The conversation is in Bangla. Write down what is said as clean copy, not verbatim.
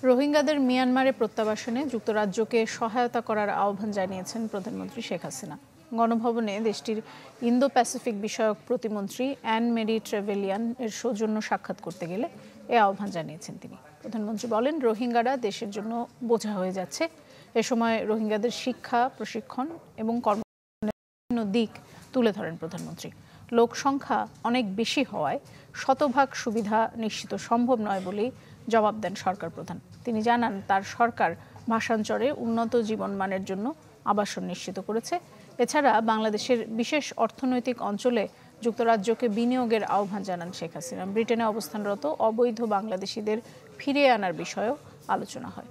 রোহিঙ্গাদের মিয়ানমারে প্রত্যাবাসনে যুক্তরাজ্যকে সহায়তা করার আহ্বান জানিয়েছেন প্রধানমন্ত্রী শেখ হাসিনা। গণভবনে দেশটির ইন্দো প্যাসিফিক বিষয়ক প্রতিমন্ত্রী অ্যান মেরি ট্রেভেলিয়ান এর সৌজন্য সাক্ষাৎ করতে গেলে এ আহ্বান জানিয়েছেন তিনি। প্রধানমন্ত্রী বলেন, রোহিঙ্গারা দেশের জন্য বোঝা হয়ে যাচ্ছে। এ সময় রোহিঙ্গাদের শিক্ষা, প্রশিক্ষণ এবং কর্মসংস্থানের বিভিন্ন দিক তুলে ধরেন প্রধানমন্ত্রী। লোক সংখ্যা অনেক বেশি হওয়ায় শতভাগ সুবিধা নিশ্চিত সম্ভব নয় বলেই জবাব দেন সরকার প্রধান। তিনি জানান, তার সরকার ভাষাঞ্চরে উন্নত জীবনমানের জন্য আবাসন নিশ্চিত করেছে। এছাড়া বাংলাদেশের বিশেষ অর্থনৈতিক অঞ্চলে যুক্তরাজ্যকে বিনিয়োগের আহ্বান জানান শেখ হাসিনা। ব্রিটেনে অবস্থানরত অবৈধ বাংলাদেশিদের ফিরিয়ে আনার বিষয়েও আলোচনা হয়।